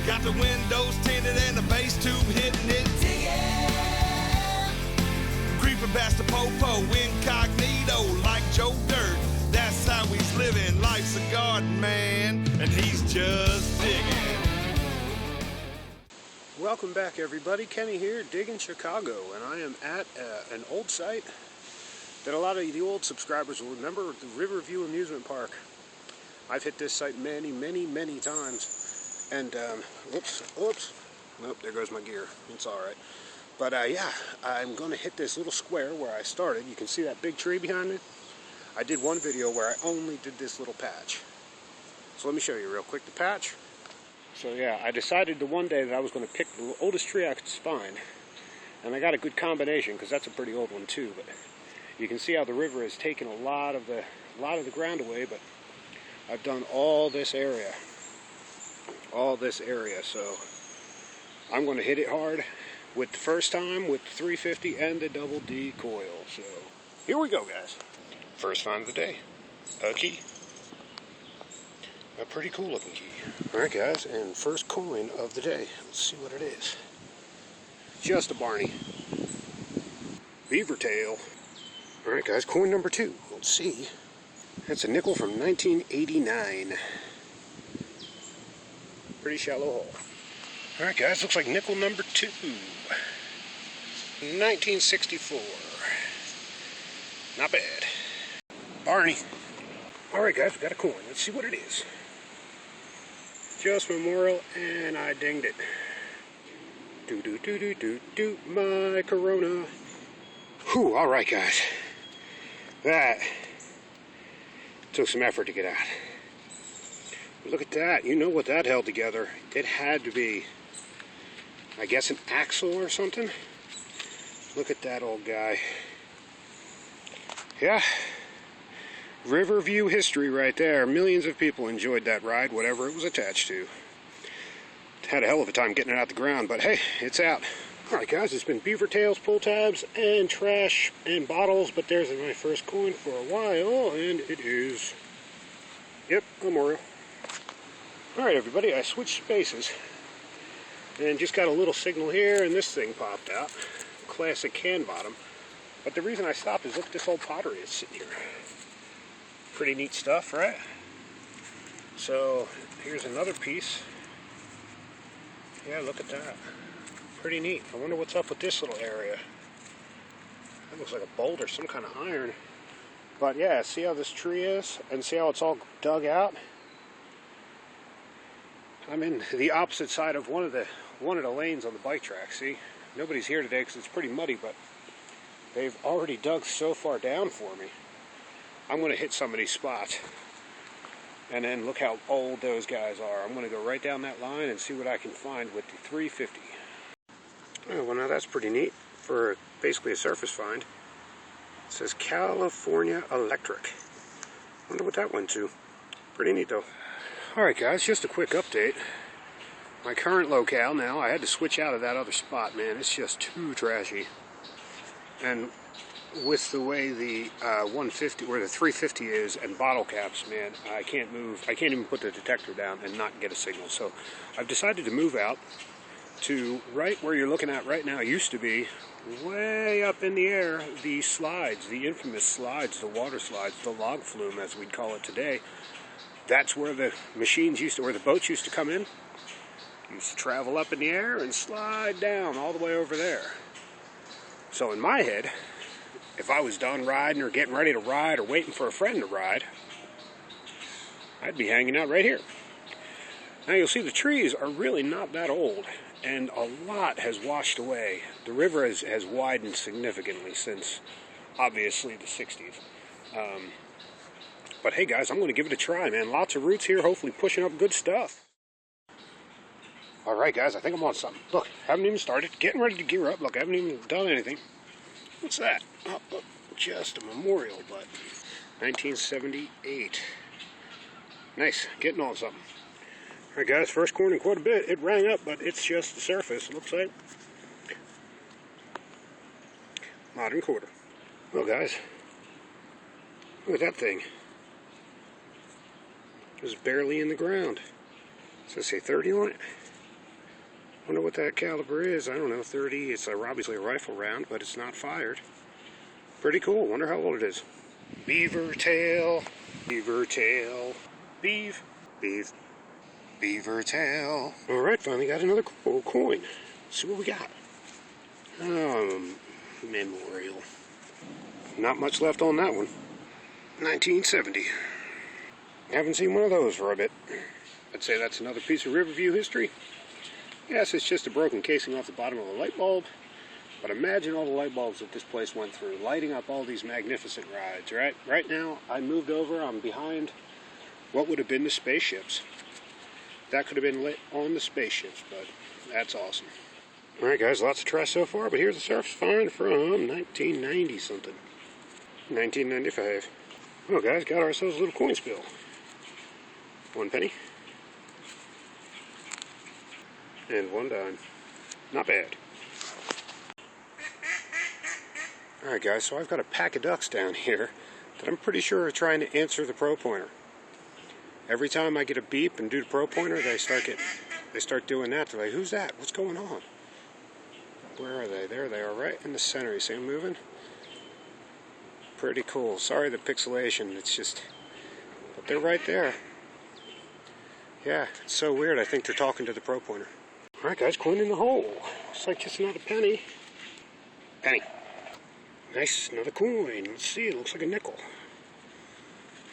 Got the windows tinted and the bass tube hitting it. Digging. Creeping past the popo incognito like Joe Dirt. That's how he's living. Life's a garden, man, and he's just digging. Welcome back, everybody. Kenny here, digging Chicago, and I am at an old site that a lot of the old subscribers will remember, the Riverview amusement park. I've hit this site many times, and oops, nope, there goes my gear. It's all right. But yeah, I'm going to hit this little square where I started. You can see that big tree behind me. I did one video where I only did this little patch. So let me show you real quick the patch. So yeah, I decided the one day that I was going to pick the oldest tree I could find, and I got a good combination because that's a pretty old one too. But you can see how the river has taken a lot of the ground away. But I've done all this area. So I'm going to hit it hard with the first time with the 350 and the double D coil. So here we go, guys. First find of the day, a key. A pretty cool looking key. Alright guys, and first coin of the day. Let's see what it is. Just a Barney. Beaver tail. Alright guys, coin number 2. Let's see. That's a nickel from 1989. Pretty shallow hole. Alright guys, looks like nickel number 2. 1964. Not bad. Barney. Alright guys, we got a coin. Let's see what it is. Just Memorial, and I dinged it. Do, my Corona. Whew, alright guys. That took some effort to get out. But look at that. You know what that held together. It had to be, I guess, an axle or something. Look at that old guy. Yeah. Riverview history right there. Millions of people enjoyed that ride, whatever it was attached to. Had a hell of a time getting it out the ground, but hey, it's out. Alright guys, it's been beaver tails, pull tabs, and trash, and bottles, but there's my first coin for a while, and it is, yep, Memorial. Alright everybody, I switched spaces, and just got a little signal here, and this thing popped out. Classic can bottom. But the reason I stopped is look at this old pottery that's sitting here. Pretty neat stuff, right? So here's another piece. Yeah, look at that. Pretty neat. I wonder what's up with this little area. That looks like a boulder, some kind of iron. But yeah, see how this tree is? And see how it's all dug out? I'm in the opposite side of one of the lanes on the bike track. See? Nobody's here today because it's pretty muddy, but they've already dug so far down for me. I'm going to hit some of these spots, and then look how old those guys are. I'm going to go right down that line and see what I can find with the 350. Oh, well, now that's pretty neat for basically a surface find. It says California Electric. Wonder what that went to. Pretty neat though. Alright guys, just a quick update. My current locale now, I had to switch out of that other spot, man. It's just too trashy. And with the way the 150 or the 350 is and bottle caps, man, I can't move. I can't even put the detector down and not get a signal. So I've decided to move out to right where you're looking at right now. Used to be way up in the air, the slides, the infamous slides, the water slides, the log flume as we'd call it today. That's where the machines used to, where the boats used to come in. Used to travel up in the air and slide down all the way over there. So in my head, if I was done riding or getting ready to ride or waiting for a friend to ride, I'd be hanging out right here. Now you'll see the trees are really not that old, and a lot has washed away. The river has widened significantly since, obviously, the 60s. But hey guys, I'm going to give it a try, man. Lots of roots here, hopefully pushing up good stuff. Alright guys, I think I'm on something. Look, haven't even started. Getting ready to gear up. Look, I haven't even done anything. What's that? Oh, look, just a Memorial, but 1978. Nice, getting on something. Alright guys, first coin in quite a bit. It rang up, but it's just the surface, it looks like. Modern quarter. Well guys, look at that thing. It was barely in the ground. Does it say 30 on it? Wonder what that caliber is. I don't know, 30. It's obviously a rifle round, but it's not fired. Pretty cool. Wonder how old it is. Beaver tail. Beaver tail. Beef. Beef. Beaver tail. Alright, finally got another cool coin. Let's see what we got. Memorial. Not much left on that one. 1970. Haven't seen one of those for a bit. I'd say that's another piece of Riverview history. Yes, it's just a broken casing off the bottom of a light bulb. But imagine all the light bulbs that this place went through, lighting up all these magnificent rides, right? Right now, I moved over, I'm behind what would have been the spaceships. That could have been lit on the spaceships, but that's awesome. Alright guys, lots of trash so far, but here's a surface find from 1990 something. 1995. Oh guys, got ourselves a little coin spill. 1 penny. And 1 dime. Not bad. Alright guys, so I've got a pack of ducks down here that I'm pretty sure are trying to answer the pro pointer. Every time I get a beep and do the pro pointer, they start doing that. They're like, who's that? What's going on? Where are they? There they are, right in the center. You see them moving? Pretty cool. Sorry the pixelation, it's just, but they're right there. Yeah, it's so weird. I think they're talking to the pro pointer. Alright guys, coin in the hole. Looks like just another penny. Penny. Nice, another coin. Let's see, it looks like a nickel.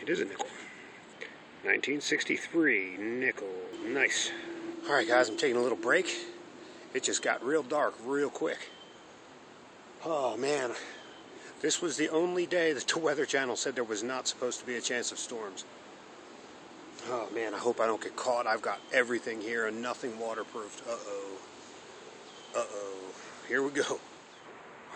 It is a nickel. 1963, nickel. Nice. Alright guys, I'm taking a little break. It just got real dark real quick. Oh man. This was the only day that the Weather Channel said there was not supposed to be a chance of storms. Oh man, I hope I don't get caught. I've got everything here and nothing waterproofed. Uh-oh. Uh-oh. Here we go.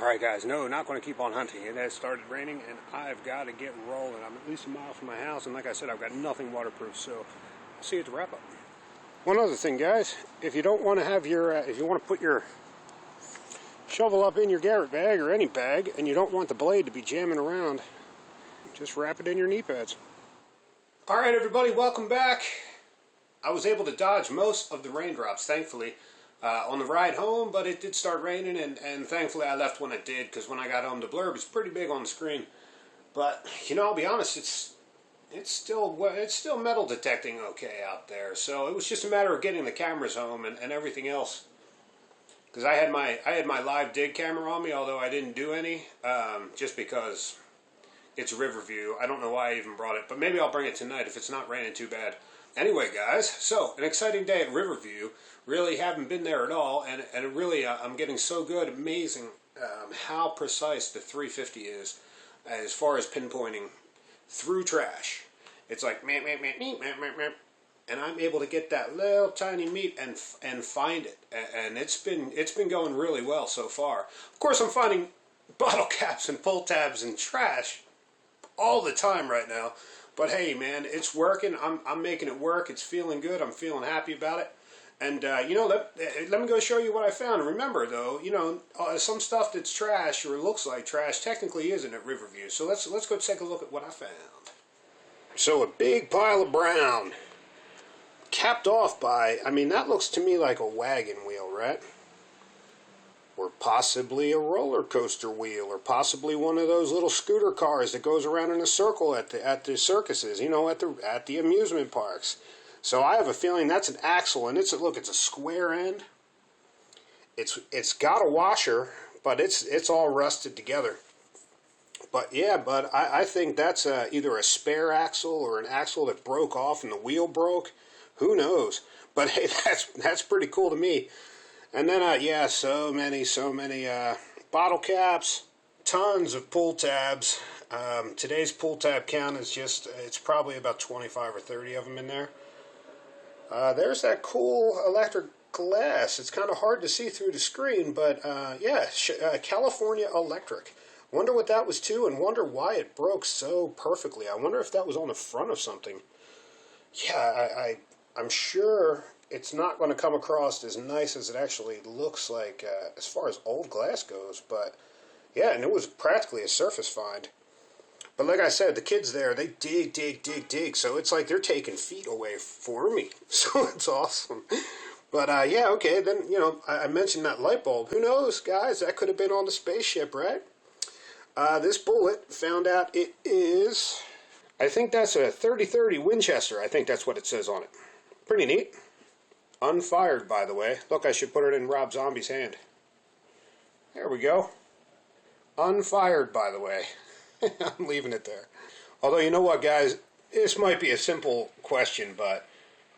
Alright guys, no, not going to keep on hunting. It has started raining and I've got to get rolling. I'm at least a mile from my house and like I said, I've got nothing waterproof, so I'll see you at the wrap up. One other thing guys, if you don't want to have your, if you want to put your shovel up in your Garrett bag or any bag and you don't want the blade to be jamming around, just wrap it in your knee pads. Alright everybody, welcome back. I was able to dodge most of the raindrops, thankfully, on the ride home, but it did start raining, and thankfully I left when it did, because when I got home the blurb is pretty big on the screen. But, you know, I'll be honest, it's still metal detecting okay out there, so it was just a matter of getting the cameras home and everything else. Because I had my live dig camera on me, although I didn't do any, just because it's Riverview. I don't know why I even brought it, but maybe I'll bring it tonight if it's not raining too bad. Anyway, guys, so an exciting day at Riverview. Really haven't been there at all, and it really, I'm getting so good, amazing how precise the 350 is as far as pinpointing through trash. It's like, meh, meh, meh, meh, meh, meh, meh, and I'm able to get that little tiny meat and find it, and it's been going really well so far. Of course, I'm finding bottle caps and pull tabs and trash all the time right now, but hey man, it's working. I'm making it work. It's feeling good. I'm feeling happy about it. And you know, let me go show you what I found. Remember though, you know, some stuff that's trash or looks like trash technically isn't at Riverview. So let's go take a look at what I found. So a big pile of brown, capped off by, I mean, that looks to me like a wagon wheel, right? Or possibly a roller coaster wheel, or possibly one of those little scooter cars that goes around in a circle at the circuses, you know, at the amusement parks. So I have a feeling that's an axle, and it's a square end. It's got a washer, but it's all rusted together. But yeah, but I think that's either a spare axle or an axle that broke off and the wheel broke. Who knows? But hey, that's pretty cool to me. And then, yeah, so many bottle caps, tons of pull tabs. Today's pull tab count is it's probably about 25 or 30 of them in there. There's that cool electric glass. It's kind of hard to see through the screen, but yeah, California Electric. Wonder what that was too, and wonder why it broke so perfectly. I wonder if that was on the front of something. Yeah, I'm sure it's not going to come across as nice as it actually looks like as far as old glass goes, but yeah, and it was practically a surface find. But like I said, the kids there, they dig, so it's like they're taking feet away for me, so it's awesome. But yeah, okay, then, you know, I mentioned that light bulb. Who knows, guys? That could have been on the spaceship, right? This bullet, found out it is, I think that's a 30-30 Winchester. I think that's what it says on it. Pretty neat. Unfired, by the way. Look, I should put it in Rob Zombie's hand. There we go. Unfired, by the way. I'm leaving it there. Although, you know what, guys? This might be a simple question, but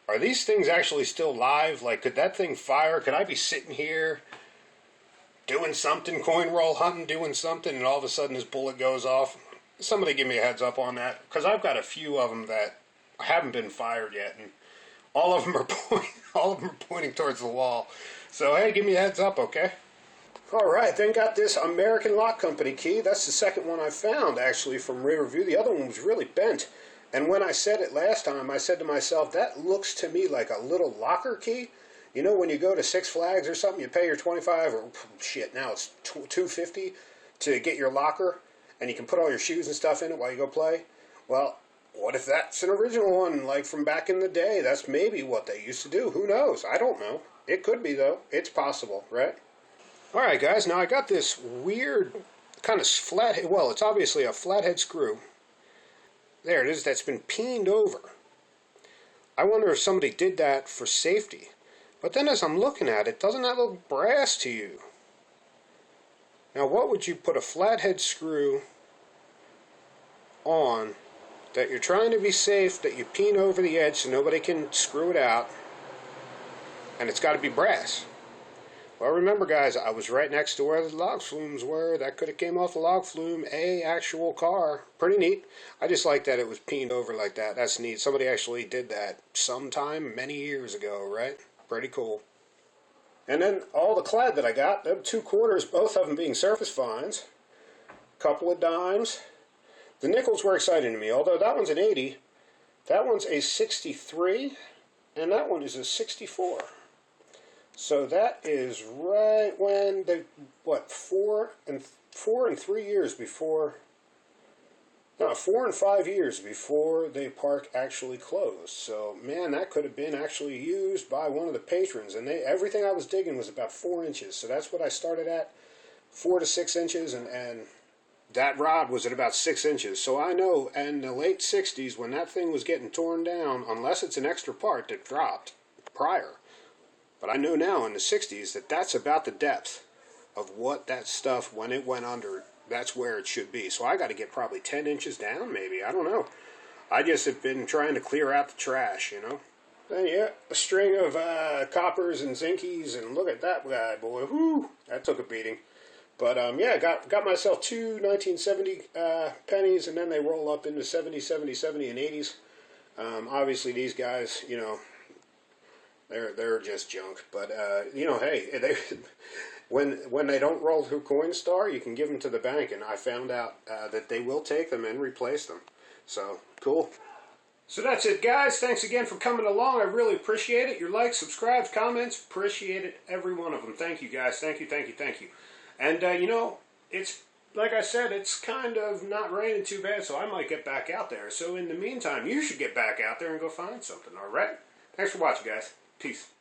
are these things actually still live? Like, could that thing fire? Could I be sitting here doing something, coin roll hunting, doing something, and all of a sudden this bullet goes off? Somebody give me a heads up on that, because I've got a few of them that haven't been fired yet, and all of them are pointing towards the wall. So, hey, give me a heads up, okay? All right, then got this American Lock Company key. That's the second one I found, actually, from Riverview. The other one was really bent. And when I said it last time, I said to myself, that looks to me like a little locker key. You know, when you go to Six Flags or something, you pay your $25, or shit, now it's $250 to get your locker, and you can put all your shoes and stuff in it while you go play. Well, what if that's an original one, like from back in the day? That's maybe what they used to do. Who knows? I don't know. It could be, though. It's possible, right? All right, guys, now I got this weird kind of flat, well, it's obviously a flathead screw. There it is, that's been peened over. I wonder if somebody did that for safety. But then as I'm looking at it, doesn't that look brass to you? Now, what would you put a flathead screw on that you're trying to be safe, that you peen over the edge so nobody can screw it out, and it's got to be brass? Well, remember, guys, I was right next to where the log flumes were. That could have came off the log flume, a actual car. Pretty neat. I just like that it was peened over like that. That's neat. Somebody actually did that sometime many years ago, right? Pretty cool. And then all the clad that I got, them 2 quarters, both of them being surface fines. Couple of dimes. The nickels were exciting to me, although that one's an 80. That one's a 63, and that one is a 64. So that is right when they, what, 4 and 3 years before, no, 4 and 5 years before the park actually closed. So, man, that could have been actually used by one of the patrons. And everything I was digging was about 4 inches. So that's what I started at, 4 to 6 inches, and that rod was at about 6 inches. So I know in the late 60s, when that thing was getting torn down, unless it's an extra part that dropped prior, but I know now in the 60s that that's about the depth of what that stuff, when it went under, that's where it should be. So I got to get probably 10 inches down, maybe. I don't know. I just have been trying to clear out the trash, you know. Then, yeah, a string of coppers and zinkies, and look at that guy, boy. Whoo, that took a beating. But, yeah, got myself 2 1970 pennies, and then they roll up into 70, 70, 70, and 80s. Obviously, these guys, you know, they're just junk, but you know, hey, when they don't roll through Coinstar, you can give them to the bank, and I found out that they will take them and replace them. So cool. So that's it, guys. Thanks again for coming along. I really appreciate it. Your likes, subscribes, comments, appreciate it, every one of them. Thank you, guys. Thank you, thank you, thank you. And you know, it's like I said, it's kind of not raining too bad, so I might get back out there. So in the meantime, you should get back out there and go find something. All right. Thanks for watching, guys. Peace.